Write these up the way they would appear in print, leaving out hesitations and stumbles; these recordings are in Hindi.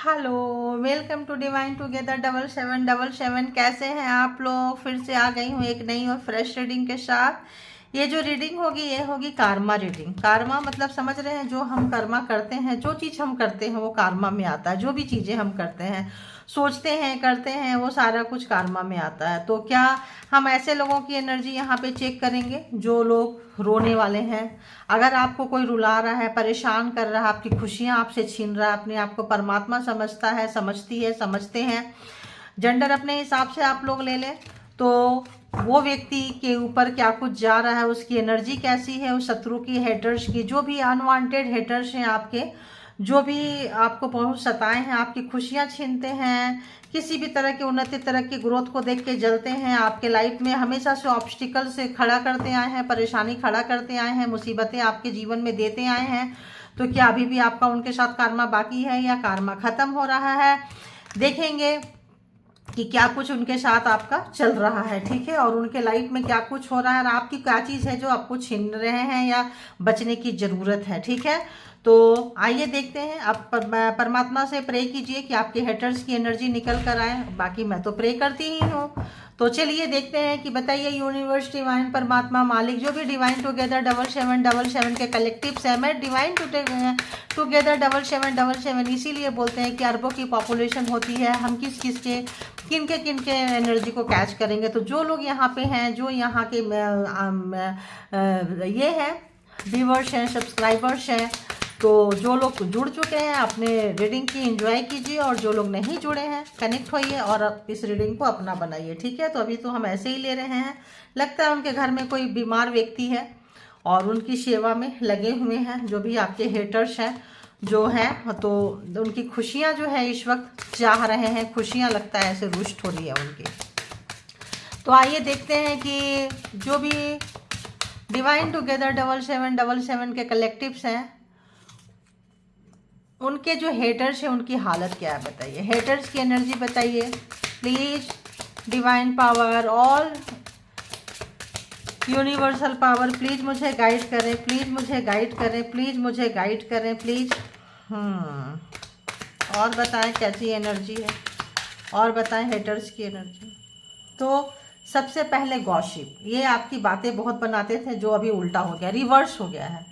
Hello, welcome to divine together 7777। कैसे हैं आप लोग? फिर से आ गई हूँ एक नई और फ्रेश रीडिंग के साथ। ये जो रीडिंग होगी ये होगी कार्मा रीडिंग। कार्मा मतलब समझ रहे हैं, जो हम कर्मा करते हैं, जो चीज़ हम करते हैं वो कार्मा में आता है। जो भी चीज़ें हम करते हैं, सोचते हैं, करते हैं, वो सारा कुछ कार्मा में आता है। तो क्या हम ऐसे लोगों की एनर्जी यहाँ पे चेक करेंगे जो लोग रोने वाले हैं। अगर आपको कोई रुला रहा है, परेशान कर रहा है, आपकी खुशियां आपसे छीन रहा है, अपने आप को परमात्मा समझता है, समझती है, समझते हैं, जेंडर अपने हिसाब से आप लोग ले लें, तो वो व्यक्ति के ऊपर क्या कुछ जा रहा है, उसकी एनर्जी कैसी है, उस शत्रु की, हेटर्स की, जो भी अनवांटेड हेटर्स हैं आपके, जो भी आपको बहुत सताए हैं, आपकी खुशियां छीनते हैं, किसी भी तरह की उन्नति, तरह की ग्रोथ को देख के जलते हैं, आपके लाइफ में हमेशा से ऑब्स्टिकल से खड़ा करते आए हैं, परेशानी खड़ा करते आए हैं, मुसीबतें आपके जीवन में देते आए हैं। तो क्या अभी भी आपका उनके साथ कार्मा बाकी है या कार्मा खत्म हो रहा है? देखेंगे कि क्या कुछ उनके साथ आपका चल रहा है, ठीक है, और उनके लाइफ में क्या कुछ हो रहा है, और आपकी क्या चीज़ है जो आपको छीन रहे हैं या बचने की ज़रूरत है, ठीक है। तो आइए देखते हैं। आप परमात्मा से प्रे कीजिए कि आपके हेटर्स की एनर्जी निकल कर आए। बाकी मैं तो प्रे करती ही हूँ। तो चलिए देखते हैं कि बताइए यूनिवर्स, डिवाइन, परमात्मा, मालिक, जो भी डिवाइन टुगेदर 7777 के कलेक्टिव्स है। मैं डिवाइन टुगेदर 7777 इसीलिए बोलते हैं कि अरबों की पॉपुलेशन होती है। हम किस किस के किन के एनर्जी को कैच करेंगे। तो जो लोग यहाँ पे हैं, जो यहाँ के ये हैं, व्यूवर्स हैं, सब्सक्राइबर्स हैं, तो जो लोग जुड़ चुके हैं अपने रीडिंग की एंजॉय कीजिए, और जो लोग नहीं जुड़े हैं कनेक्ट होइए और इस रीडिंग को अपना बनाइए, ठीक है। तो अभी तो हम ऐसे ही ले रहे हैं। लगता है उनके घर में कोई बीमार व्यक्ति है और उनकी सेवा में लगे हुए हैं, जो भी आपके हेटर्स हैं जो हैं, तो उनकी खुशियां जो है इस वक्त चाह रहे हैं, खुशियां लगता है ऐसे रुष्ट हो रही है उनकी। तो आइए देखते हैं कि जो भी डिवाइन टुगेदर 7777 के कलेक्टिव्स हैं, उनके जो हेटर्स हैं उनकी हालत क्या है बताइए। हेटर्स की एनर्जी बताइए please. Divine power, all universal power, please मुझे गाइड करें, प्लीज मुझे गाइड करें, प्लीज मुझे गाइड करें, प्लीज। और बताएं कैसी एनर्जी है, और बताएं हेटर्स की एनर्जी। तो सबसे पहले गॉसिप, ये आपकी बातें बहुत बनाते थे, जो अभी उल्टा हो गया, रिवर्स हो गया है।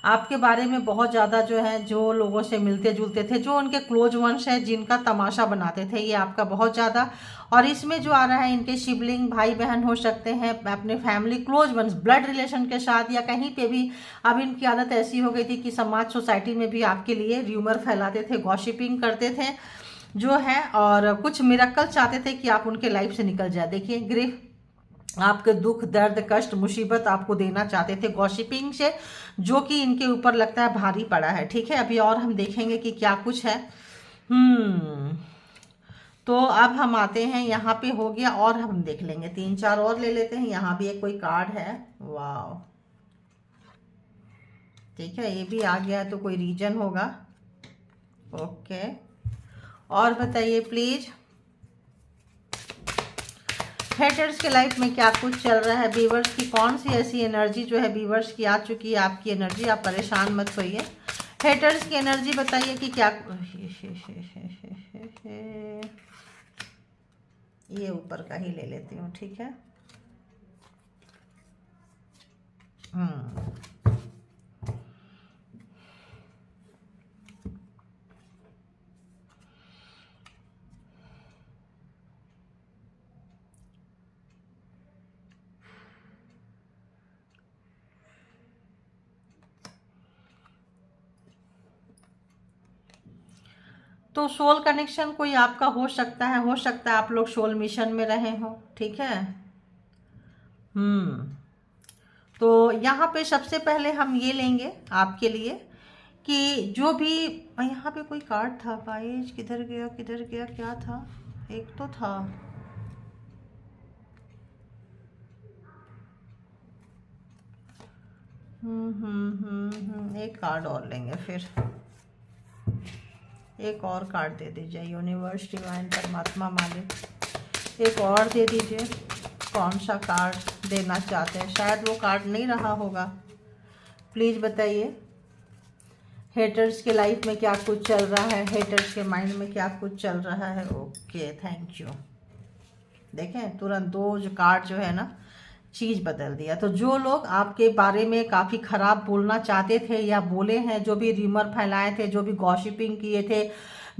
आपके बारे में बहुत ज़्यादा जो है, जो लोगों से मिलते जुलते थे, जो उनके क्लोज वंश है, जिनका तमाशा बनाते थे, ये आपका बहुत ज़्यादा। और इसमें जो आ रहा है, इनके सिबलिंग, भाई बहन हो सकते हैं, अपने फैमिली क्लोज वंश, ब्लड रिलेशन के साथ, या कहीं पे भी। अब इनकी आदत ऐसी हो गई थी कि समाज, सोसाइटी में भी आपके लिए र्यूमर फैलाते थे, गॉसिपिंग करते थे जो है, और कुछ मिरेकल चाहते थे कि आप उनके लाइफ से निकल जाए। देखिए, ग्रीफ, आपके दुख, दर्द, कष्ट, मुसीबत आपको देना चाहते थे गॉसिपिंग से, जो कि इनके ऊपर लगता है भारी पड़ा है, ठीक है। अभी और हम देखेंगे कि क्या कुछ है। तो अब हम आते हैं, यहाँ पे हो गया, और हम देख लेंगे 3-4 और ले लेते हैं। यहाँ भी एक कोई कार्ड है, वाह, ठीक है, ये भी आ गया है, तो कोई रीजन होगा। ओके, और बताइए प्लीज, हेटर्स के लाइफ में क्या कुछ चल रहा है, व्यूवर्स की कौन सी ऐसी एनर्जी जो है व्यूवर्स की आ चुकी है, आपकी एनर्जी। आप परेशान मत होइए, हेटर्स की एनर्जी बताइए कि क्या। ये ऊपर का ही ले लेती हूँ, ठीक है। तो सोल कनेक्शन कोई आपका हो सकता है, आप लोग सोल मिशन में रहे हो, ठीक है। तो यहाँ पे सबसे पहले हम ये लेंगे आपके लिए कि जो भी, यहाँ पे कोई कार्ड था, गाइस किधर गया, किधर गया, क्या था, एक तो था। एक कार्ड और लेंगे फिर, एक और कार्ड दे दीजिए यूनिवर्स, डिवाइन, परमात्मा, मालिक, एक और दे दीजिए। कौन सा कार्ड देना चाहते हैं? शायद वो कार्ड नहीं रहा होगा, प्लीज़ बताइए। हेटर्स के लाइफ में क्या कुछ चल रहा है, हेटर्स के माइंड में क्या कुछ चल रहा है। Okay, thank you. देखें तुरंत दो जो कार्ड जो है ना, चीज़ बदल दिया। तो जो लोग आपके बारे में काफ़ी ख़राब बोलना चाहते थे या बोले हैं, जो भी र्यूमर फैलाए थे, जो भी गॉसिपिंग किए थे,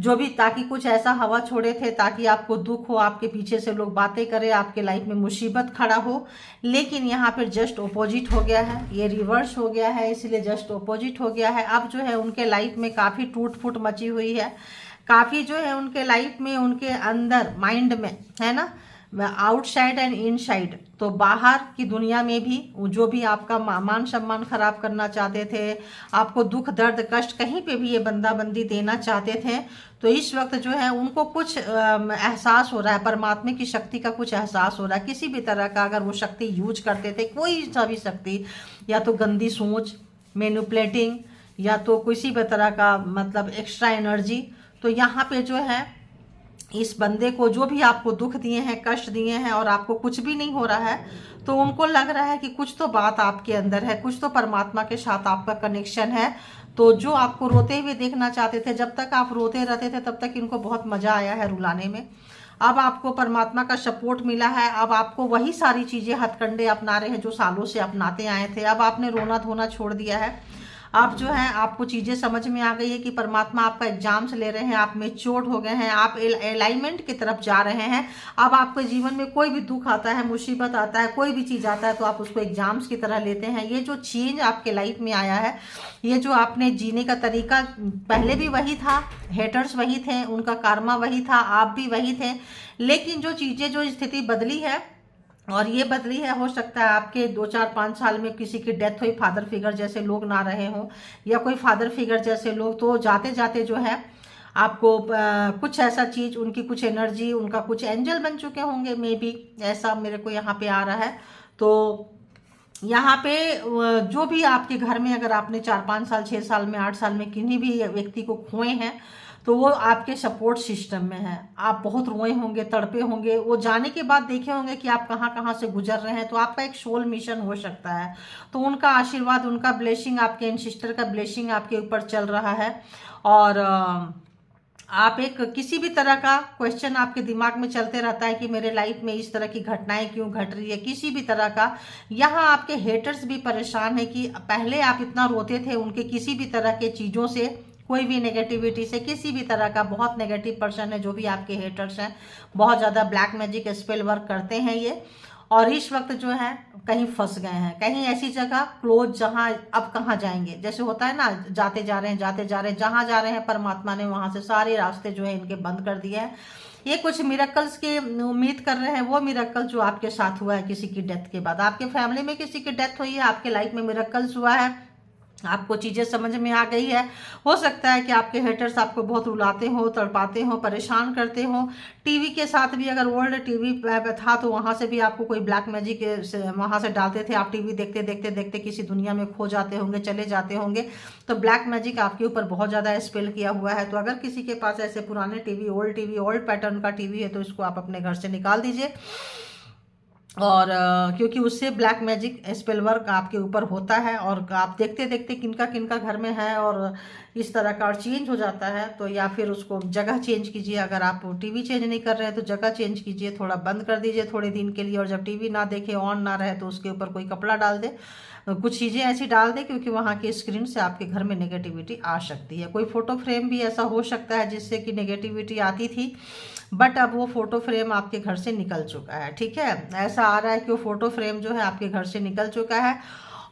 जो भी ताकि कुछ ऐसा हवा छोड़े थे ताकि आपको दुख हो, आपके पीछे से लोग बातें करें, आपके लाइफ में मुसीबत खड़ा हो, लेकिन यहाँ पर जस्ट ऑपोजिट हो गया है, ये रिवर्स हो गया है, इसलिए जस्ट ऑपोजिट हो गया है। अब जो है उनके लाइफ में काफ़ी टूट फूट मची हुई है, काफ़ी जो है उनके लाइफ में, उनके अंदर माइंड में है ना, आउटसाइड एंड इनसाइड, तो बाहर की दुनिया में भी जो भी आपका मान सम्मान खराब करना चाहते थे, आपको दुख दर्द कष्ट कहीं पे भी ये बंदी देना चाहते थे, तो इस वक्त जो है उनको कुछ एहसास हो रहा है, परमात्मा की शक्ति का कुछ एहसास हो रहा है। किसी भी तरह का अगर वो शक्ति यूज करते थे, कोई सा भी शक्ति, या तो गंदी सोच, मैनिपुलेटिंग, या तो किसी भी तरह का मतलब एक्स्ट्रा एनर्जी, तो यहाँ पे जो है इस बंदे को जो भी आपको दुख दिए हैं, कष्ट दिए हैं, और आपको कुछ भी नहीं हो रहा है, तो उनको लग रहा है कि कुछ तो बात आपके अंदर है, कुछ तो परमात्मा के साथ आपका कनेक्शन है। तो जो आपको रोते हुए देखना चाहते थे, जब तक आप रोते रहते थे तब तक इनको बहुत मजा आया है रुलाने में। अब आपको परमात्मा का सपोर्ट मिला है, अब आपको वही सारी चीजें हथकंडे अपना रहे हैं जो सालों से अपनाते आए थे। अब आपने रोना धोना छोड़ दिया है, आप जो है आपको चीज़ें समझ में आ गई है कि परमात्मा आपका एग्जाम्स ले रहे हैं, आप मैच्योर्ड हो गए हैं, आप अलाइनमेंट की तरफ जा रहे हैं। अब आपके जीवन में कोई भी दुख आता है, मुसीबत आता है, कोई भी चीज़ आता है, तो आप उसको एग्जाम्स की तरह लेते हैं। ये जो चेंज आपके लाइफ में आया है, ये जो आपने जीने का तरीका, पहले भी वही था, हेटर्स वही थे, उनका कार्मा वही था, आप भी वही थे, लेकिन जो चीज़ें, जो स्थिति बदली है, और ये बदली है, हो सकता है आपके 2 4 5 साल में किसी की डेथ हुई, फादर फिगर जैसे लोग ना रहे हों, या कोई फादर फिगर जैसे लोग, तो जाते जाते जो है आपको कुछ ऐसा चीज़, उनकी कुछ एनर्जी, उनका कुछ एंजल बन चुके होंगे, मे बी ऐसा मेरे को यहाँ पे आ रहा है। तो यहाँ पे जो भी आपके घर में, अगर आपने 4 5 साल 6 साल में 8 साल में किन्हीं भी व्यक्ति को खोए हैं, तो वो आपके सपोर्ट सिस्टम में है। आप बहुत रोए होंगे, तड़पे होंगे, वो जाने के बाद देखे होंगे कि आप कहाँ कहाँ से गुजर रहे हैं, तो आपका एक सोल मिशन हो सकता है। तो उनका आशीर्वाद, उनका ब्लेसिंग, आपके एंसेस्टर का ब्लेसिंग आपके ऊपर चल रहा है। और आप एक किसी भी तरह का क्वेश्चन आपके दिमाग में चलते रहता है कि मेरे लाइफ में इस तरह की घटनाएं क्यों घट रही है, किसी भी तरह का। यहाँ आपके हेटर्स भी परेशान है कि पहले आप इतना रोते थे उनके किसी भी तरह के चीज़ों से, कोई भी नेगेटिविटी से, किसी भी तरह का। बहुत नेगेटिव पर्सन है जो भी आपके हेटर्स हैं, बहुत ज़्यादा ब्लैक मैजिक स्पेल वर्क करते हैं ये, और इस वक्त जो है कहीं फंस गए हैं, कहीं ऐसी जगह क्लोज जहां अब कहाँ जाएंगे, जैसे होता है ना, जाते जा रहे हैं, जहां जा रहे हैं परमात्मा ने वहां से सारे रास्ते जो है इनके बंद कर दिए हैं। ये कुछ मिरेकल्स की उम्मीद कर रहे हैं, वो मिरेकल जो आपके साथ हुआ है किसी की डेथ के बाद, आपके फैमिली में किसी की डेथ हुई है, आपके लाइफ में मिरेकल्स हुआ है, आपको चीज़ें समझ में आ गई है। हो सकता है कि आपके हेटर्स आपको बहुत रुलाते हो, तड़पाते हो, परेशान करते हो। टीवी के साथ भी, अगर ओल्ड टीवी पे था तो वहाँ से भी आपको कोई ब्लैक मैजिक वहाँ से डालते थे, आप टीवी देखते देखते देखते किसी दुनिया में खो जाते होंगे, चले जाते होंगे। तो ब्लैक मैजिक आपके ऊपर बहुत ज़्यादा स्पेल किया हुआ है। तो अगर किसी के पास ऐसे पुराने टीवी, ओल्ड पैटर्न का टीवी है, तो इसको आप अपने घर से निकाल दीजिए। और क्योंकि उससे ब्लैक मैजिक स्पेल वर्क आपके ऊपर होता है, और आप देखते देखते किनका किनका घर में है और इस तरह का, और चेंज हो जाता है। तो या फिर उसको जगह चेंज कीजिए, अगर आप टीवी चेंज नहीं कर रहे हैं तो जगह चेंज कीजिए, थोड़ा बंद कर दीजिए थोड़े दिन के लिए, और जब टीवी ना देखे, ऑन ना रहे, तो उसके ऊपर कोई कपड़ा डाल दे, कुछ चीज़ें ऐसी डाल दे, क्योंकि वहाँ की स्क्रीन से आपके घर में नेगेटिविटी आ सकती है। कोई फोटो फ्रेम भी ऐसा हो सकता है जिससे कि नेगेटिविटी आती थी, बट अब वो फोटो फ्रेम आपके घर से निकल चुका है। ठीक है, ऐसा आ रहा है कि वो फोटो फ्रेम जो है आपके घर से निकल चुका है,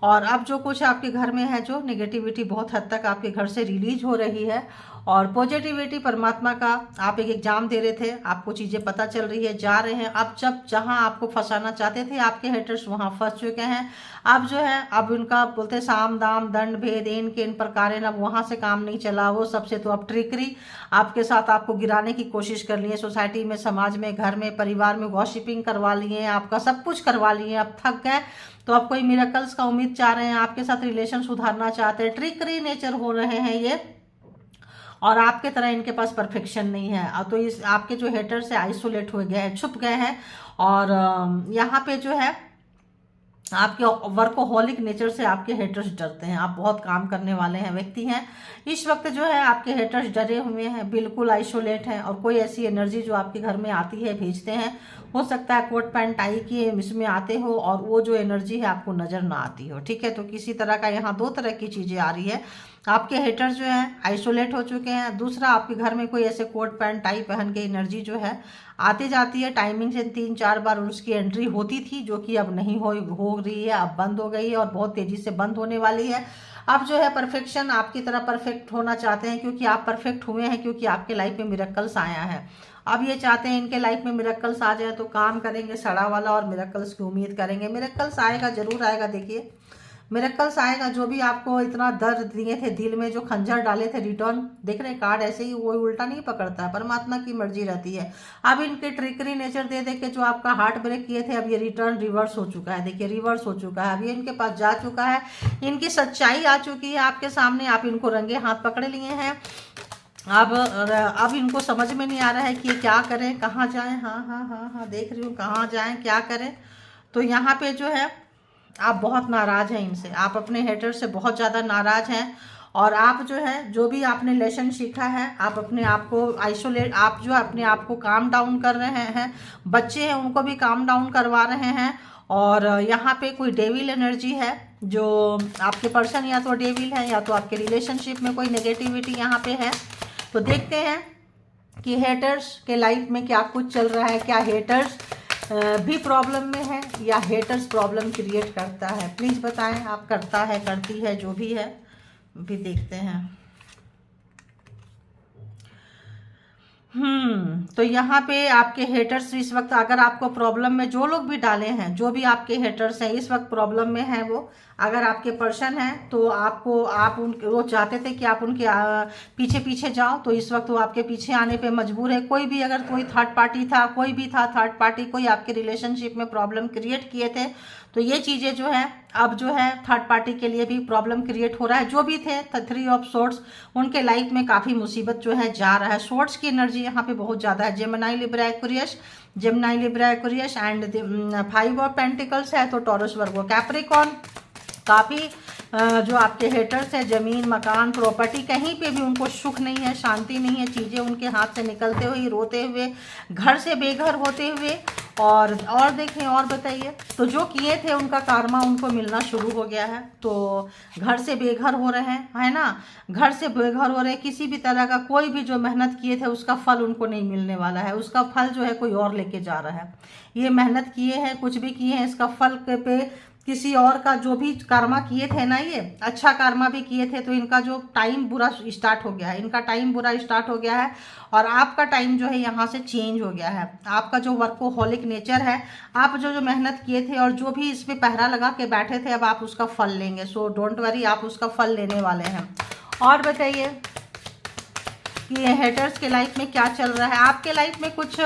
और अब जो कुछ आपके घर में है, जो नेगेटिविटी बहुत हद तक आपके घर से रिलीज हो रही है, और पॉजिटिविटी परमात्मा का, आप एक एग्जाम दे रहे थे, आपको चीज़ें पता चल रही है, जा रहे हैं। अब जहां आपको फंसाना चाहते थे आपके हेटर्स, वहां फंस चुके हैं। अब जो है, अब उनका बोलते साम दाम दंड भेद इन के इन प्रकार, अब वहां से काम नहीं चला वो सबसे, तो अब ट्रिकरी आपके साथ आपको गिराने की कोशिश कर ली है। सोसाइटी में, समाज में, घर में, परिवार में गॉसिपिंग करवा लिए, आपका सब कुछ करवा लिए, अब थक गए। तो अब कोई मिरेकल्स का उम्मीद चाह रहे हैं, आपके साथ रिलेशन सुधारना चाहते हैं, ट्रिकरी नेचर हो रहे हैं ये, और आपके तरह इनके पास परफेक्शन नहीं है। तो इस आपके जो हेटर से आइसोलेट हो गए हैं, छुप गए हैं, और यहाँ पे जो है आपके वर्कोहॉलिक नेचर से आपके हेटर्स डरते हैं। आप बहुत काम करने वाले हैं व्यक्ति हैं। इस वक्त जो है आपके हेटर्स डरे हुए हैं, बिल्कुल आइसोलेट हैं, और कोई ऐसी एनर्जी जो आपके घर में आती है भेजते हैं। हो सकता है कोट पैंट टाई की इसमें आते हो और वो जो एनर्जी है आपको नज़र ना आती हो, ठीक है। तो किसी तरह का यहाँ दो तरह की चीज़ें आ रही है। आपके हेटर्स जो हैं आइसोलेट हो चुके हैं। दूसरा, आपके घर में कोई ऐसे कोट पैंट टाई पहन के एनर्जी जो है आती जाती है, टाइमिंग से 3-4 बार उसकी एंट्री होती थी, जो कि अब नहीं हो रही है, अब बंद हो गई है और बहुत तेज़ी से बंद होने वाली है। अब जो है परफेक्शन आपकी तरह परफेक्ट होना चाहते हैं, क्योंकि आप परफेक्ट हुए हैं, क्योंकि आपके लाइफ में मिरेकल्स आया है। अब ये चाहते हैं इनके लाइफ में मिरेकल्स आ जाए, तो काम करेंगे सड़ा वाला और मिरेकल्स की उम्मीद करेंगे। मिरेकल्स आएगा, जरूर आएगा। देखिए मिरेकल्स आएगा। जो भी आपको इतना दर्द दिए थे दिल में, जो खंजर डाले थे, रिटर्न देख रहे कार्ड ऐसे ही वो उल्टा नहीं पकड़ता है, परमात्मा की मर्जी रहती है। अब इनके ट्रिकरी नेचर दे दे के जो आपका हार्ट ब्रेक किए थे, अब ये रिटर्न रिवर्स हो चुका है। देखिए रिवर्स हो चुका है, अब ये इनके पास जा चुका है, इनकी सच्चाई आ चुकी है आपके सामने। आप इनको रंगे हाथ पकड़ लिए हैं। अब इनको समझ में नहीं आ रहा है कि ये क्या करें, कहाँ जाएं। हाँ हाँ हाँ हाँ, देख रही हूँ, कहाँ जाएं, क्या करें। तो यहाँ पे जो है आप बहुत नाराज़ हैं इनसे, आप अपने हेटर से बहुत ज़्यादा नाराज़ हैं। और आप जो है जो भी आपने लेसन सीखा है, आप अपने आप को आइसोलेट, आप जो अपने आप को काम डाउन कर रहे हैं। बच्चे हैं उनको भी काम डाउन करवा रहे हैं। और यहाँ पे कोई डेविल एनर्जी है, जो आपके पर्सन या तो डेविल है या तो आपके रिलेशनशिप में कोई नेगेटिविटी यहाँ पे है। तो देखते हैं कि हेटर्स के लाइफ में क्या कुछ चल रहा है। क्या हेटर्स भी प्रॉब्लम में है या हेटर्स प्रॉब्लम क्रिएट करता है? प्लीज़ बताएं आप। करता है, करती है, जो भी है, भी देखते हैं। तो यहाँ पे आपके हेटर्स इस वक्त, अगर आपको प्रॉब्लम में जो लोग भी डाले हैं, जो भी आपके हेटर्स हैं इस वक्त प्रॉब्लम में हैं, वो अगर आपके पर्सन हैं तो वो चाहते थे कि आप उनके पीछे पीछे जाओ, तो इस वक्त वो आपके पीछे आने पे मजबूर है। कोई भी अगर कोई थर्ड पार्टी था, कोई भी था थर्ड पार्टी, कोई आपके रिलेशनशिप में प्रॉब्लम क्रिएट किए थे, तो ये चीज़ें जो है अब जो है थर्ड पार्टी के लिए भी प्रॉब्लम क्रिएट हो रहा है। जो भी थे 3 ऑफ सोर्ट्स, उनके लाइफ में काफ़ी मुसीबत जो है जा रहा है। सोर्ट्स की एनर्जी यहाँ पे बहुत ज़्यादा है। Gemini Libra Aquarius, Gemini Libra Aquarius and 5 of pentacles है, तो टॉरस वर्गो कैप्रिकॉर्न। काफ़ी जो आपके हेटर्स हैं, ज़मीन, मकान, प्रॉपर्टी, कहीं पे भी उनको सुख नहीं है, शांति नहीं है। चीज़ें उनके हाथ से निकलते हुए, रोते हुए, घर से बेघर होते हुए। और देखें, और बताइए। तो जो किए थे उनका कार्मा उनको मिलना शुरू हो गया है। तो घर से बेघर हो रहे हैं, है ना, घर से बेघर हो रहे हैं। किसी भी तरह का कोई भी जो मेहनत किए थे उसका फल उनको नहीं मिलने वाला है। उसका फल जो है कोई और लेके जा रहा है। ये मेहनत किए हैं, कुछ भी किए हैं, इसका फल पे किसी और का, जो भी कर्मा किए थे ना, ये अच्छा कर्मा भी किए थे, तो इनका जो टाइम बुरा स्टार्ट हो गया है, इनका टाइम बुरा स्टार्ट हो गया है। और आपका टाइम जो है यहाँ से चेंज हो गया है। आपका जो वर्कोहॉलिक नेचर है, आप जो मेहनत किए थे और जो भी इस पे पहरा लगा के बैठे थे, अब आप उसका फल लेंगे। सो डोंट वरी, आप उसका फल लेने वाले हैं। और बताइए कि ये हेटर्स के लाइफ में क्या चल रहा है। आपके लाइफ में कुछ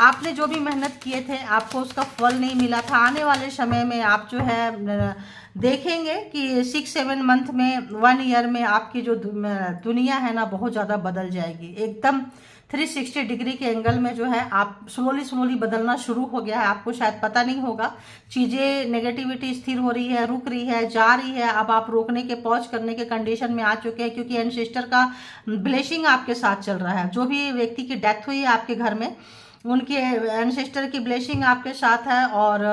आपने जो भी मेहनत किए थे, आपको उसका फल नहीं मिला था। आने वाले समय में आप जो है देखेंगे कि 6-7 मंथ में, 1 ईयर में आपकी जो दुनिया है ना, बहुत ज़्यादा बदल जाएगी। एकदम 360 डिग्री के एंगल में जो है आप स्लोली बदलना शुरू हो गया है। आपको शायद पता नहीं होगा, चीज़ें नेगेटिविटी स्थिर हो रही है, रुक रही है, जा रही है। अब आप रोकने के, पॉज करने के कंडीशन में आ चुके हैं, क्योंकि एंसेस्टर का ब्लेसिंग आपके साथ चल रहा है। जो भी व्यक्ति की डेथ हुई है आपके घर में, उनके एंसेस्टर की ब्लेसिंग आपके साथ है। और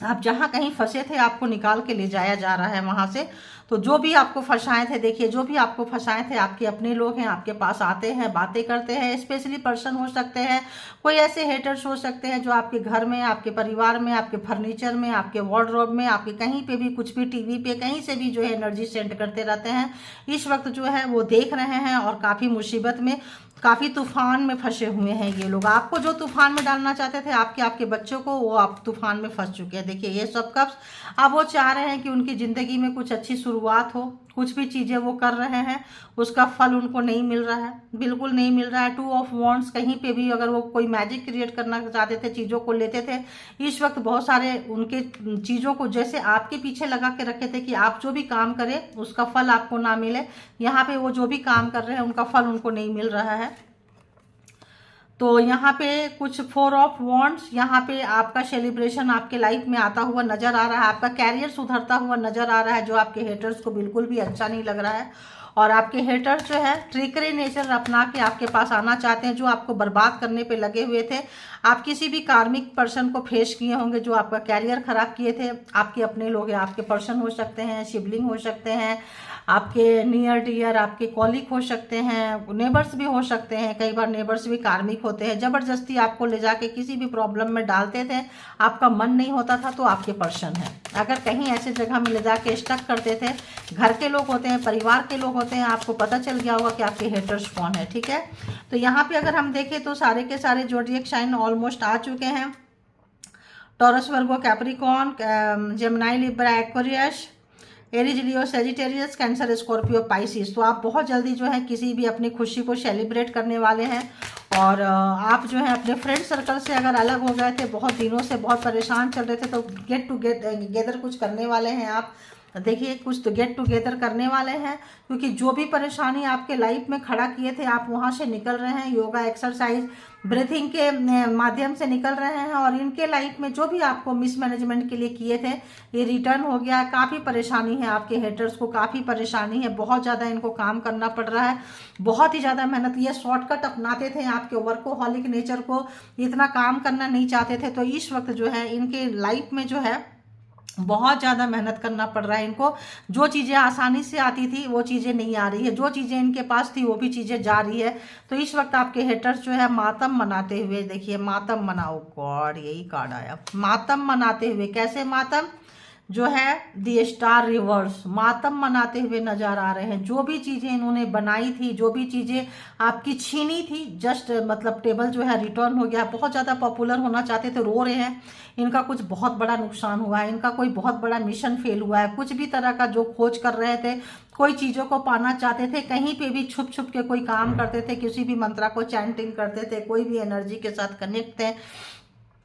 आप जहाँ कहीं फंसे थे, आपको निकाल के ले जाया जा रहा है वहाँ से। तो जो भी आपको फंसाए थे, देखिए जो भी आपको फंसाए थे, आपके अपने लोग हैं, आपके पास आते हैं, बातें करते हैं। स्पेशली पर्सन हो सकते हैं, कोई ऐसे हेटर्स हो सकते हैं जो आपके घर में, आपके परिवार में, आपके फर्नीचर में, आपके वार्डरोब में, आपके कहीं पे भी, कुछ भी टीवी पे, कहीं से भी जो है एनर्जी सेंड करते रहते हैं। इस वक्त जो है वो देख रहे हैं और काफ़ी मुसीबत में, काफ़ी तूफान में फंसे हुए हैं ये लोग। आपको जो तूफान में डालना चाहते थे, आपके बच्चों को, वो आप तूफान में फंस चुके हैं। देखिए ये सब कप्स, अब वो चाह रहे हैं कि उनकी ज़िंदगी में कुछ अच्छी शुरुआत हो। कुछ भी चीज़ें वो कर रहे हैं, उसका फल उनको नहीं मिल रहा है, बिल्कुल नहीं मिल रहा है। 2 ऑफ वॉन्ड्स, कहीं पे भी अगर वो कोई मैजिक क्रिएट करना चाहते थे, चीज़ों को लेते थे, इस वक्त बहुत सारे उनके चीज़ों को जैसे आपके पीछे लगा के रखे थे कि आप जो भी काम करें उसका फल आपको ना मिले। यहाँ पे वो जो भी काम कर रहे हैं उनका फल उनको नहीं मिल रहा है। तो यहाँ पे कुछ 4 ऑफ वॉन्ड्स, यहाँ पे आपका सेलिब्रेशन आपके लाइफ में आता हुआ नजर आ रहा है, आपका कैरियर सुधरता हुआ नजर आ रहा है, जो आपके हेटर्स को बिल्कुल भी अच्छा नहीं लग रहा है। और आपके हेटर्स जो है ट्रिकरी नेचर अपना के आपके पास आना चाहते हैं, जो आपको बर्बाद करने पे लगे हुए थे। आप किसी भी कार्मिक पर्सन को फेस किए होंगे जो आपका कैरियर खराब किए थे। आपके अपने लोग हैं, आपके पर्सन हो सकते हैं, सिबलिंग हो सकते हैं, आपके नियर डियर, आपके कॉलीग हो सकते हैं, नेबर्स भी हो सकते हैं। कई बार नेबर्स भी कार्मिक होते हैं, ज़बरदस्ती आपको ले जाके किसी भी प्रॉब्लम में डालते थे, आपका मन नहीं होता था, तो आपके पर्सन है। अगर कहीं ऐसे जगह में ले जाके स्टक करते थे, घर के लोग होते हैं, परिवार के लोग होते हैं, आपको पता चल गया होगा कि आपके हेटर्स कौन है। ठीक है, तो यहाँ पे अगर हम देखें तो सारे के सारे ज़ोडिएक साइन ऑलमोस्ट आ चुके हैं। Taurus, Virgo, Capricorn, Gemini, Libra, Aquarius, Aries, Leo, Sagittarius, Cancer, Scorpio, Pisces. तो आप बहुत जल्दी जो है किसी भी अपनी खुशी को सेलिब्रेट करने वाले हैं। और आप जो है अपने फ्रेंड सर्कल से अगर अलग हो गए थे, बहुत दिनों से बहुत परेशान चल रहे थे, तो गेट टुगेदर कुछ करने वाले हैं आप। देखिए, कुछ तो गेट टुगेदर करने वाले हैं, क्योंकि जो भी परेशानी आपके लाइफ में खड़ा किए थे, आप वहाँ से निकल रहे हैं। योगा, एक्सरसाइज, ब्रीथिंग के माध्यम से निकल रहे हैं। और इनके लाइफ में जो भी आपको मिसमैनेजमेंट के लिए किए थे, ये रिटर्न हो गया। काफ़ी परेशानी है, आपके हेटर्स को काफ़ी परेशानी है, बहुत ज़्यादा इनको काम करना पड़ रहा है, बहुत ही ज़्यादा मेहनत। ये शॉर्टकट अपनाते थे, आपके वर्कोहॉलिक नेचर को इतना काम करना नहीं चाहते थे। तो इस वक्त जो है इनके लाइफ में जो है बहुत ज़्यादा मेहनत करना पड़ रहा है इनको। जो चीज़ें आसानी से आती थी वो चीज़ें नहीं आ रही है, जो चीज़ें इनके पास थी वो भी चीज़ें जा रही है। तो इस वक्त आपके हेटर्स जो है मातम मनाते हुए, देखिए मातम मनाओ, गॉड यही कार्ड आया, मातम मनाते हुए। कैसे मातम? जो है दी स्टार रिवर्स, मातम मनाते हुए नजर आ रहे हैं। जो भी चीज़ें इन्होंने बनाई थी, जो भी चीज़ें आपकी छीनी थी, जस्ट मतलब टेबल जो है रिटर्न हो गया। बहुत ज़्यादा पॉपुलर होना चाहते थे, रो रहे हैं। इनका कुछ बहुत बड़ा नुकसान हुआ है, इनका कोई बहुत बड़ा मिशन फेल हुआ है। कुछ भी तरह का जो खोज कर रहे थे, कोई चीज़ों को पाना चाहते थे, कहीं पे भी छुप छुप के कोई काम करते थे, किसी भी मंत्रा को चैंटिंग करते थे, कोई भी एनर्जी के साथ कनेक्ट थे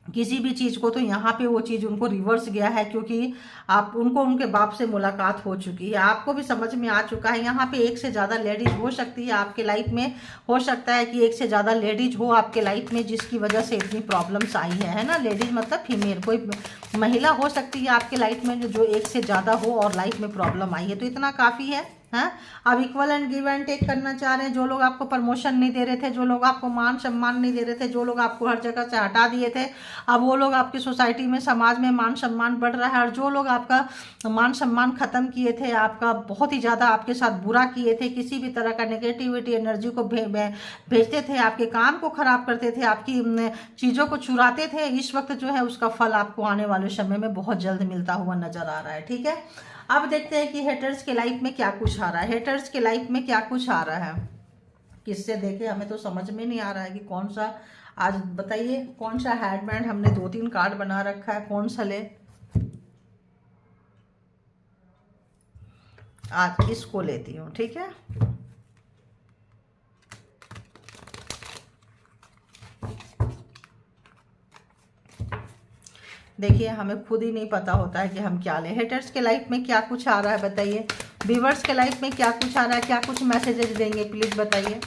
किसी भी चीज़ को, तो यहाँ पे वो चीज़ उनको रिवर्स गया है, क्योंकि आप उनको उनके बाप से मुलाकात हो चुकी है। आपको भी समझ में आ चुका है। यहाँ पे एक से ज़्यादा लेडीज हो सकती है आपके लाइफ में, हो सकता है कि एक से ज़्यादा लेडीज हो आपके लाइफ में, जिसकी वजह से इतनी प्रॉब्लम्स आई है ना। लेडीज मतलब फीमेल, कोई महिला हो सकती है आपके लाइफ में जो एक से ज़्यादा हो और लाइफ में प्रॉब्लम आई है। तो इतना काफ़ी है। हाँ, अब equal and give and take करना चाह रहे हैं। जो लोग आपको प्रमोशन नहीं दे रहे थे, जो लोग आपको मान सम्मान नहीं दे रहे थे, जो लोग आपको हर जगह से हटा दिए थे, अब वो लोग आपकी सोसाइटी में, समाज में मान सम्मान बढ़ रहा है। और जो लोग आपका मान सम्मान खत्म किए थे, आपका बहुत ही ज़्यादा आपके साथ बुरा किए थे, किसी भी तरह का नेगेटिविटी एनर्जी को भेजते थे, आपके काम को खराब करते थे, आपकी चीज़ों को चुराते थे, इस वक्त जो है उसका फल आपको आने वाले समय में बहुत जल्द मिलता हुआ नजर आ रहा है। ठीक है, अब देखते हैं कि हेटर्स के लाइफ में क्या कुछ आ रहा है। हेटर्स के लाइफ में क्या कुछ आ रहा है, किससे देखे, हमें तो समझ में नहीं आ रहा है कि कौन सा। आज बताइए कौन सा हेडबैंड, हमने 2-3 कार्ड बना रखा है, कौन सा ले। आज इसको लेती हूँ, ठीक है। देखिए, हमें खुद ही नहीं पता होता है कि हम क्या लें। हेटर्स के लाइफ में क्या कुछ आ रहा है बताइए। व्यूअर्स के लाइफ में क्या कुछ आ रहा है, क्या कुछ मैसेजेस देंगे, प्लीज़ बताइए।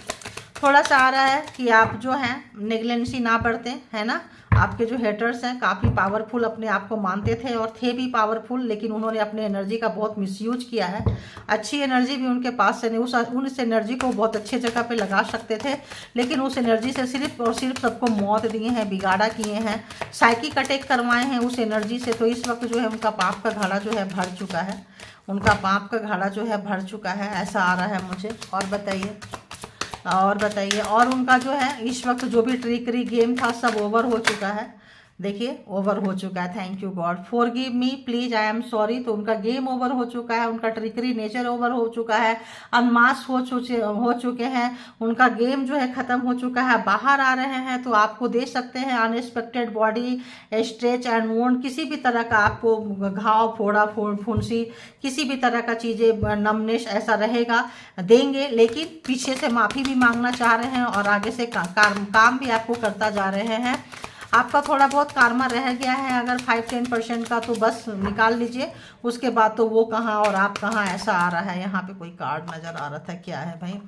थोड़ा सा आ रहा है कि आप जो हैं नेग्लेंसी ना बरतें, है ना। आपके जो हेटर्स हैं काफ़ी पावरफुल अपने आप को मानते थे और थे भी पावरफुल, लेकिन उन्होंने अपनी एनर्जी का बहुत मिसयूज किया है। अच्छी एनर्जी भी उनके पास से नहीं, उस एनर्जी को बहुत अच्छी जगह पे लगा सकते थे, लेकिन उस एनर्जी से सिर्फ और सिर्फ सबको मौत दिए हैं, बिगाड़ा किए हैं, साइकिक अटैक करवाए हैं उस एनर्जी से। तो इस वक्त जो है उनका पाप का घड़ा जो है भर चुका है, उनका पाप का घड़ा जो है भर चुका है, ऐसा आ रहा है मुझे। और बताइए, और बताइए। और उनका जो है इस वक्त जो भी ट्रिकरी गेम था सब ओवर हो चुका है। देखिए, ओवर हो चुका है। Thank you God, forgive me please, I am sorry. तो उनका गेम ओवर हो चुका है, उनका ट्रिकरी नेचर ओवर हो चुका है, अनमास्क हो चुके हैं, उनका गेम जो है ख़त्म हो चुका है, बाहर आ रहे हैं। तो आपको दे सकते हैं unexpected body stretch and wound, किसी भी तरह का आपको घाव, फोड़ा, फुंसी, किसी भी तरह का चीज़ें, नमनेश ऐसा रहेगा, देंगे। लेकिन पीछे से माफ़ी भी मांगना चाह रहे हैं और आगे से काम भी आपको करता जा रहे हैं। आपका थोड़ा बहुत कार्मा रह गया है अगर 5-10% का, तो बस निकाल लीजिए। उसके बाद तो वो कहाँ और आप कहाँ, ऐसा आ रहा है। यहाँ पे कोई कार्ड नज़र आ रहा था, क्या है भाई।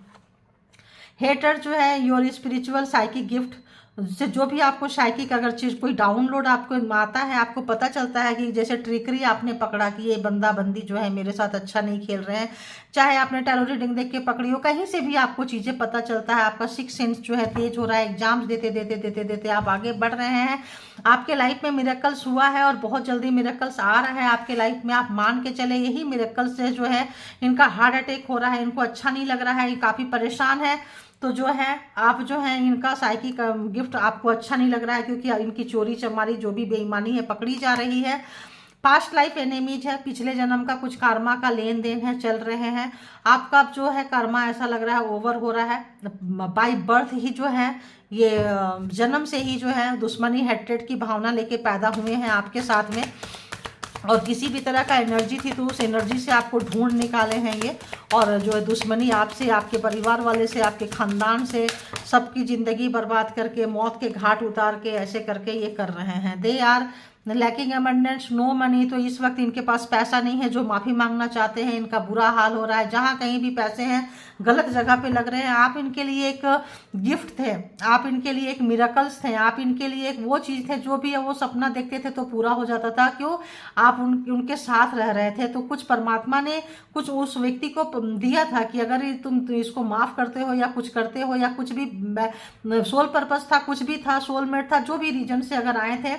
हेटर जो है योर स्पिरिचुअल साइकिक गिफ्ट से जो भी आपको साइकिक अगर चीज कोई डाउनलोड आपको आता है, आपको पता चलता है कि जैसे ट्रिकरी आपने पकड़ा कि ये बंदा बंदी जो है मेरे साथ अच्छा नहीं खेल रहे हैं, चाहे आपने टैरो रीडिंग देख के पकड़ी हो, कहीं से भी आपको चीजें पता चलता है, आपका सिक्स सेंस जो है तेज हो रहा है, एग्जाम्स देते देते देते देते आप आगे बढ़ रहे हैं, आपके लाइफ में मिरेकल्स हुआ है और बहुत जल्दी मिरेकल्स आ रहा है आपके लाइफ में। आप मान के चले यही मिरेकल्स से जो है इनका हार्ट अटैक हो रहा है, इनको अच्छा नहीं लग रहा है, ये काफी परेशान है। तो जो है आप जो है इनका साइकिक गिफ्ट आपको अच्छा नहीं लग रहा है, क्योंकि इनकी चोरी चमारी जो भी बेईमानी है पकड़ी जा रही है। पास्ट लाइफ एनिमीज है, पिछले जन्म का कुछ कर्मा का लेन देन है, चल रहे हैं। आपका जो है कर्मा ऐसा लग रहा है ओवर हो रहा है, बाय बर्थ ही जो है ये जन्म से ही जो है दुश्मनी हेट्रेड की भावना लेके पैदा हुए हैं आपके साथ में, और किसी भी तरह का एनर्जी थी तो उस एनर्जी से आपको ढूंढ निकाले हैं ये, और जो है दुश्मनी आपसे, आपके परिवार वाले से, आपके खानदान से, सबकी ज़िंदगी बर्बाद करके मौत के घाट उतार के ऐसे करके ये कर रहे हैं। They are lacking abundance, no money, तो इस वक्त इनके पास पैसा नहीं है, जो माफ़ी मांगना चाहते हैं इनका बुरा हाल हो रहा है। जहाँ कहीं भी पैसे हैं गलत जगह पे लग रहे हैं। आप इनके लिए एक गिफ्ट थे, आप इनके लिए एक मिरेकल्स थे, आप इनके लिए एक वो चीज़ थे जो भी है वो सपना देखते थे तो पूरा हो जाता था। क्यों? आप उनके साथ रह रहे थे, तो कुछ परमात्मा ने कुछ उस व्यक्ति को दिया था कि अगर तुम इसको माफ़ करते हो या कुछ करते हो या कुछ भी सोल पर्पस था, कुछ भी था, सोलमेट था, जो भी रीजन से अगर आए थे,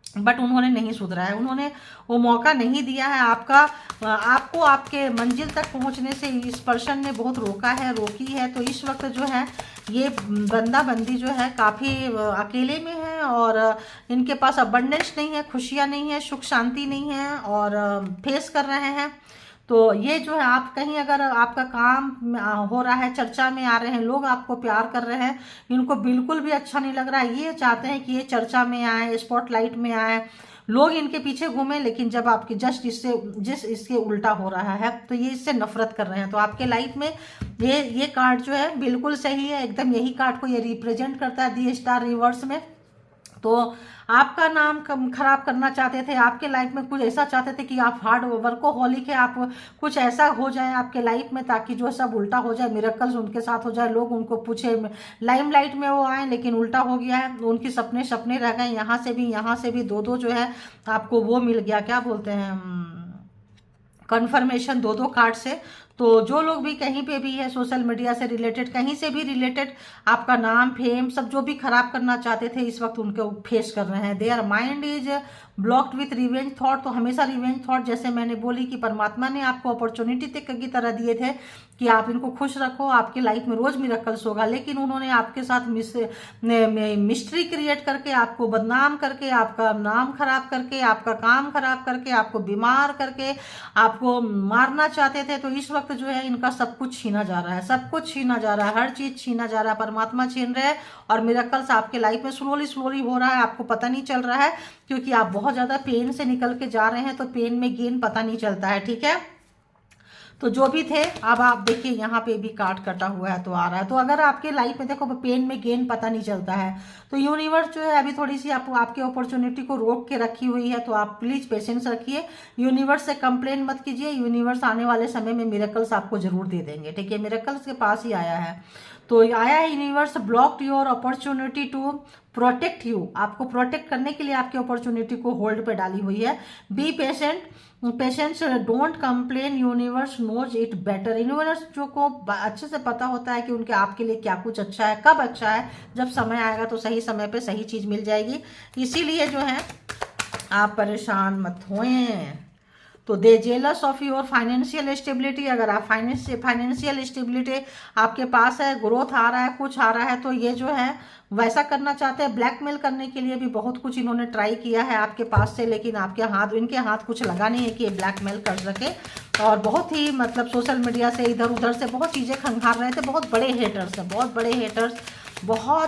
बट उन्होंने नहीं सुधरा है, उन्होंने वो मौका नहीं दिया है। आपको आपके मंजिल तक पहुंचने से इस पर्सन ने बहुत रोका है, रोकी है। तो इस वक्त जो है ये बंदा बंदी जो है काफ़ी अकेले में है, और इनके पास अबंडेंस नहीं है, खुशियाँ नहीं है, सुख शांति नहीं है, और फेस कर रहे हैं। तो ये जो है आप कहीं अगर आपका काम हो रहा है, चर्चा में आ रहे हैं, लोग आपको प्यार कर रहे हैं, इनको बिल्कुल भी अच्छा नहीं लग रहा है। ये चाहते हैं कि ये चर्चा में आए, स्पॉटलाइट में आए, लोग इनके पीछे घूमें, लेकिन जब आपके जस्ट इसके उल्टा हो रहा है तो ये इससे नफरत कर रहे हैं। तो आपके लाइफ में ये कार्ड जो है बिल्कुल सही है, एकदम यही कार्ड को ये रिप्रेजेंट करता है, दी स्टार रिवर्स में। तो आपका नाम खराब करना चाहते थे, आपके लाइफ में कुछ ऐसा चाहते थे कि आप हार्ड वर्कोहॉलिक है, आप कुछ ऐसा हो जाए आपके लाइफ में ताकि जो सब उल्टा हो जाए, मिरेकल्स उनके साथ हो जाए, लोग उनको पूछे, लाइमलाइट में वो आए, लेकिन उल्टा हो गया है, उनके सपने रह गए। यहाँ से भी दो जो है आपको वो मिल गया, क्या बोलते हैं, कन्फर्मेशन, दो कार्ड से। तो जो लोग भी कहीं पे भी है सोशल मीडिया से रिलेटेड, कहीं से भी रिलेटेड, आपका नाम फेम सब जो भी खराब करना चाहते थे इस वक्त उनको फेस कर रहे हैं। Their mind is blocked with revenge thought. तो हमेशा रिवेंज थॉट, जैसे मैंने बोली कि परमात्मा ने आपको अपॉर्चुनिटी की तरह दिए थे कि आप इनको खुश रखो, आपके लाइफ में रोज मिरेकल्स होगा, लेकिन उन्होंने आपके साथ मिस्ट्री क्रिएट करके, आपको बदनाम करके, आपका नाम खराब करके, आपका काम खराब करके, आपको बीमार करके, आपको मारना चाहते थे। तो इस वक्त जो है इनका सब कुछ छीना जा रहा है, सब कुछ छीना जा रहा है, हर चीज छीना जा रहा है, परमात्मा छीन रहे हैं, और मिरेकल्स आपके लाइफ में स्लोली हो रहा है, आपको पता नहीं चल रहा है, क्योंकि आप बहुत ज्यादा पेन से निकल के जा रहे हैं। तो पेन में गेन पता नहीं चलता है, ठीक है। तो जो भी थे, अब आप देखिए यहाँ पे भी कार्ड कटा हुआ है तो आ रहा है। तो अगर आपके लाइफ में देखो पेन में गेन पता नहीं चलता है, तो यूनिवर्स जो है अभी थोड़ी सी आपके अपॉर्चुनिटी को रोक के रखी हुई है। तो आप प्लीज पेशेंस रखिए, यूनिवर्स से कंप्लेन मत कीजिए, यूनिवर्स आने वाले समय में मिरेकल्स आपको जरूर दे देंगे, ठीक है। मिरेकल्स के पास ही आया है, तो आया है universe blocked your opportunity to protect you. आपको प्रोटेक्ट करने के लिए आपकी अपॉर्चुनिटी को होल्ड पे डाली हुई है। Be patient, patience, don't complain, universe knows it better. Universe जो को अच्छे से पता होता है कि उनके आपके लिए क्या कुछ अच्छा है, कब अच्छा है, जब समय आएगा तो सही समय पे सही चीज मिल जाएगी। इसीलिए जो है आप परेशान मत होएं। तो they jealous of your financial stability. अगर आप फाइनेंशियल स्टेबिलिटी आपके पास है, ग्रोथ आ रहा है, कुछ आ रहा है, तो ये जो है वैसा करना चाहते हैं। ब्लैकमेल करने के लिए भी बहुत कुछ इन्होंने ट्राई किया है आपके पास से, लेकिन इनके हाथ कुछ लगा नहीं है कि ये ब्लैकमेल कर सके। और बहुत ही मतलब सोशल मीडिया से इधर उधर से बहुत चीज़ें खंगार रहे थे। बहुत बड़े हेटर्स हैं, बहुत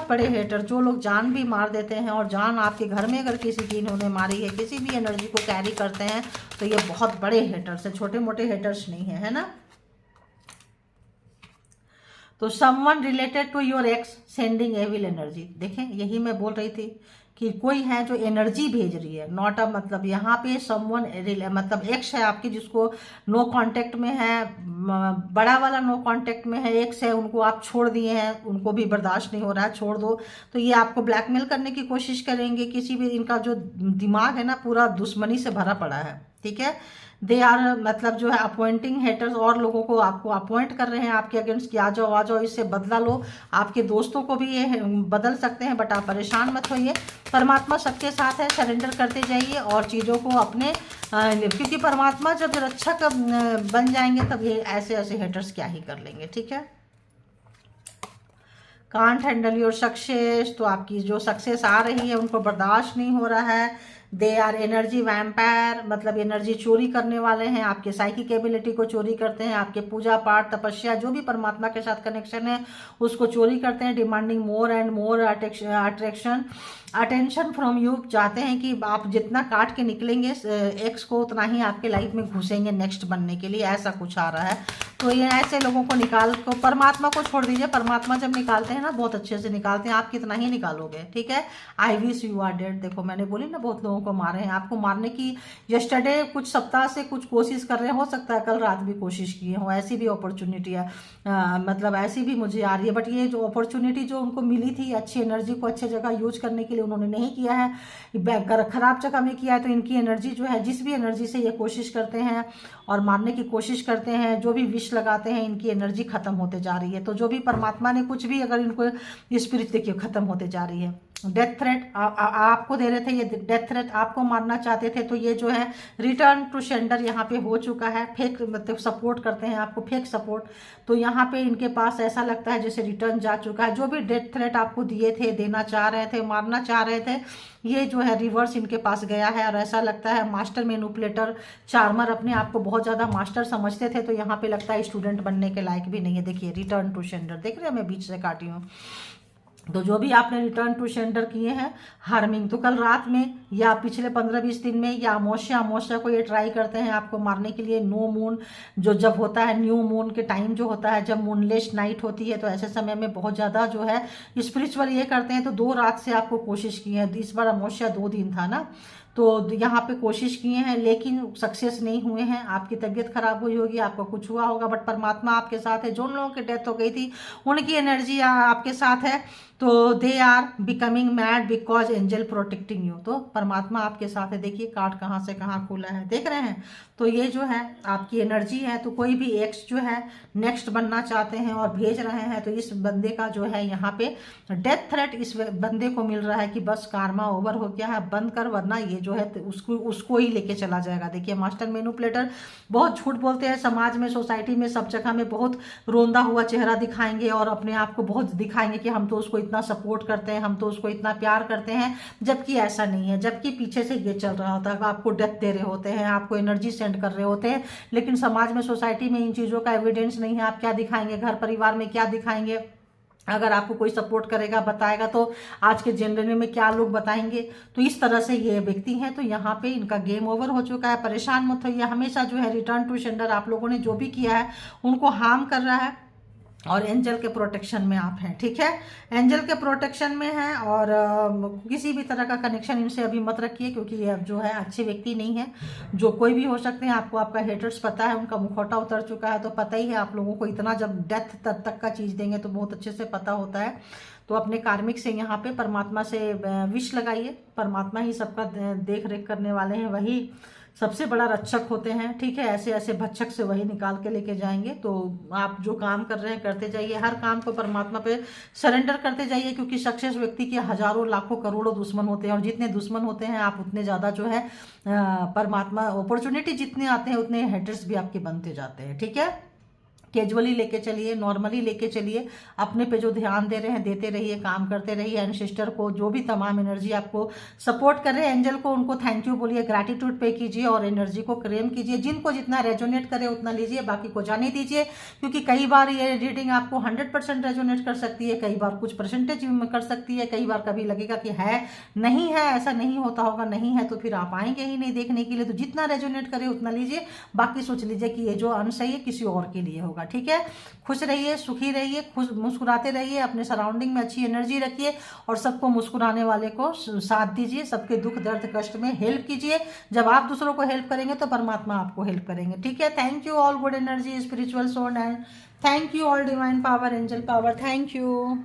बड़े हेटर, जो लोग जान भी मार देते हैं। और जान आपके घर में अगर किसी की इन्होंने मारी है, किसी भी एनर्जी को कैरी करते हैं, तो ये बहुत बड़े हेटर्स हैं, छोटे मोटे हेटर्स नहीं है ना। तो someone related to your ex sending evil energy. देखें, यही मैं बोल रही थी कि कोई है जो एनर्जी भेज रही है, नॉट अ मतलब यहाँ पे समवन मतलब एक्स है आपकी जिसको नो कांटेक्ट में है, बड़ा वाला नो कांटेक्ट में है, एक्स है उनको आप छोड़ दिए हैं, उनको भी बर्दाश्त नहीं हो रहा है, छोड़ दो। तो ये आपको ब्लैकमेल करने की कोशिश करेंगे, किसी भी इनका जो दिमाग है ना पूरा दुश्मनी से भरा पड़ा है, ठीक है। दे आर मतलब जो है अपॉइंटिंग हेटर्स, और लोगों को आपको अपॉइंट कर रहे हैं आपके अगेंस्ट कि आ जाओ इससे बदला लो। आपके दोस्तों को भी ये बदल सकते हैं, बट आप परेशान मत होइए, परमात्मा सबके साथ है, सरेंडर करते जाइए और चीज़ों को अपने क्योंकि परमात्मा जब रक्षक बन जाएंगे तब ये ऐसे ऐसे हेटर्स क्या ही कर लेंगे, ठीक है। कांट हैंडल योर सक्सेस, तो आपकी जो सक्सेस आ रही है उनको बर्दाश्त नहीं हो रहा है। दे आर एनर्जी वैम्पायर, मतलब एनर्जी चोरी करने वाले हैं, आपके साइकिक एबिलिटी को चोरी करते हैं, आपके पूजा पाठ तपस्या जो भी परमात्मा के साथ कनेक्शन है उसको चोरी करते हैं। Demanding more and more attention from you, चाहते हैं कि आप जितना काट के निकलेंगे एक्स को उतना ही आपके लाइफ में घुसेंगे नेक्स्ट बनने के लिए, ऐसा कुछ आ रहा है। तो ये ऐसे लोगों को निकाल को परमात्मा को छोड़ दीजिए, परमात्मा जब निकालते हैं ना बहुत अच्छे से निकालते हैं, आप कितना ही निकालोगे, ठीक है। I wish you are dead, देखो मैंने बोली ना बहुत लोगों को मारे हैं, आपको मारने की यस्टरडे कुछ सप्ताह से कुछ कोशिश कर रहे हैं, हो सकता है कल रात भी कोशिश किए हो, ऐसी भी अपॉर्चुनिटी है, मतलब ऐसी भी मुझे आ रही है। बट ये जो अपॉर्चुनिटी जो उनको मिली थी अच्छी एनर्जी को अच्छे जगह यूज करने के लिए उन्होंने नहीं किया है, खराब जगह में किया है। तो इनकी एनर्जी जो है जिस भी एनर्जी से ये कोशिश करते हैं और मारने की कोशिश करते हैं, जो भी विश लगाते हैं, इनकी एनर्जी खत्म होते जा रही है। तो जो भी परमात्मा ने कुछ भी अगर इनको स्पिरिट देखिए खत्म होते जा रही है। डेथ थ्रेट आपको दे रहे थे, ये डेथ थ्रेट आपको मारना चाहते थे, तो ये जो है रिटर्न टू सेंडर यहाँ पे हो चुका है। फेक मतलब सपोर्ट करते हैं आपको, फेक सपोर्ट, तो यहाँ पे इनके पास ऐसा लगता है जैसे रिटर्न जा चुका है। जो भी डेथ थ्रेट आपको दिए थे, देना चाह रहे थे, मारना चाह रहे थे, ये जो है रिवर्स इनके पास गया है। और ऐसा लगता है मास्टर मैनिपुलेटर चार्मर, अपने आप को बहुत ज़्यादा मास्टर समझते थे, तो यहाँ पे लगता है स्टूडेंट बनने के लायक भी नहीं है। देखिए रिटर्न टू सेंडर, देख रहे हैं मैं बीच से काटी हूँ। तो जो भी आपने रिटर्न टू सेंडर किए हैं हार्मिंग, तो कल रात में या पिछले 15-20 दिन में या अमावस्या को ये ट्राई करते हैं आपको मारने के लिए। नो मून जो जब होता है, न्यू मून के टाइम जो होता है, जब मूनलेस नाइट होती है, तो ऐसे समय में बहुत ज़्यादा जो है स्पिरिचुअल ये करते हैं। तो 2 रात से आपको कोशिश की है, इस बार अमावस्या 2 दिन था ना, तो यहाँ पे कोशिश किए हैं लेकिन सक्सेस नहीं हुए हैं। आपकी तबीयत खराब हुई होगी, आपको कुछ हुआ होगा, बट परमात्मा आपके साथ है। जो लोगों की डेथ हो गई थी उनकी एनर्जी आपके साथ है, तो they are becoming mad because angel protecting you. तो परमात्मा आपके साथ है। देखिए कार्ड कहाँ से कहाँ खुला है, देख रहे हैं। तो ये जो है आपकी एनर्जी है। तो कोई भी एक्स जो है नेक्स्ट बनना चाहते हैं और भेज रहे हैं, तो इस बंदे का जो है यहाँ पे डेथ थ्रेट इस बंदे को मिल रहा है कि बस कार्मा ओवर हो गया है, बंद कर, वरना ये जो है उसको ही लेके चला जाएगा। देखिए मास्टर मैनिपुलेटर बहुत झूठ बोलते हैं, समाज में, सोसाइटी में, सब जगह में बहुत रोंदा हुआ चेहरा दिखाएंगे और अपने आप को बहुत दिखाएंगे कि हम तो उसको इतना सपोर्ट करते हैं, हम तो उसको इतना प्यार करते हैं, जबकि ऐसा नहीं है। जबकि पीछे से ये चल रहा होता है, आपको डेथ दे रहे होते हैं, आपको एनर्जी सेंड कर रहे होते हैं, लेकिन समाज में, सोसाइटी में इन चीज़ों का एविडेंस नहीं है। आप क्या दिखाएंगे, घर परिवार में क्या दिखाएंगे? अगर आपको कोई सपोर्ट करेगा, बताएगा, तो आज के जनरेशन में क्या लोग बताएंगे? तो इस तरह से ये व्यक्ति हैं। तो यहाँ पे इनका गेम ओवर हो चुका है। परेशान मत होइए, हमेशा जो है रिटर्न टू सेंडर आप लोगों ने जो भी किया है उनको हार्म कर रहा है और एंजल के प्रोटेक्शन में आप हैं, ठीक है। एंजल के प्रोटेक्शन में हैं और किसी भी तरह का कनेक्शन इनसे अभी मत रखिए, क्योंकि ये अब जो है अच्छे व्यक्ति नहीं है। जो कोई भी हो सकते हैं, आपको आपका हेटर्स पता है, उनका मुखौटा उतर चुका है, तो पता ही है आप लोगों को। इतना जब डेथ तक का चीज़ देंगे तो बहुत अच्छे से पता होता है। तो अपने कार्मिक से यहाँ पे परमात्मा से विश लगाइए। परमात्मा ही सबका देख रेख करने वाले हैं, वही सबसे बड़ा रक्षक होते हैं, ठीक है। ऐसे ऐसे भक्षक से वही निकाल के लेके जाएंगे। तो आप जो काम कर रहे हैं करते जाइए, हर काम को परमात्मा पे सरेंडर करते जाइए, क्योंकि सक्सेस व्यक्ति के हजारों लाखों करोड़ों दुश्मन होते हैं, और जितने दुश्मन होते हैं आप उतने ज़्यादा जो है परमात्मा अपॉर्चुनिटी जितने आते हैं उतने हेटर्स भी आपके बनते जाते हैं, ठीक है। कैजुअली लेके चलिए, नॉर्मली लेके चलिए, अपने पे जो ध्यान दे रहे हैं देते रहिए, काम करते रहिए। एंसेस्टर को जो भी तमाम एनर्जी आपको सपोर्ट कर रहे हैं, एंजल को, उनको थैंक यू बोलिए, ग्रैटिट्यूड पे कीजिए और एनर्जी को क्लेम कीजिए। जिनको जितना रेजोनेट करे उतना लीजिए, बाकी को जाने दीजिए, क्योंकि कई बार ये रीडिंग आपको 100% रेजोनेट कर सकती है, कई बार कुछ परसेंटेज में कर सकती है, कई बार कभी लगेगा कि है नहीं है, ऐसा नहीं होता होगा, नहीं है तो फिर आप आएंगे ही नहीं देखने के लिए। तो जितना रेजोनेट करे उतना लीजिए, बाकी सोच लीजिए कि ये जो अंश है ये किसी और के लिए होगा, होगा। ठीक है, खुश रहिए, सुखी रहिए, खुश मुस्कुराते रहिए, अपने सराउंडिंग में अच्छी एनर्जी रखिए और सबको मुस्कुराने वाले को साथ दीजिए, सबके दुख दर्द कष्ट में हेल्प कीजिए। जब आप दूसरों को हेल्प करेंगे तो परमात्मा आपको हेल्प करेंगे। ठीक है, thank you all good energy, spiritual soul, and thank you all divine power, angel power, thank you.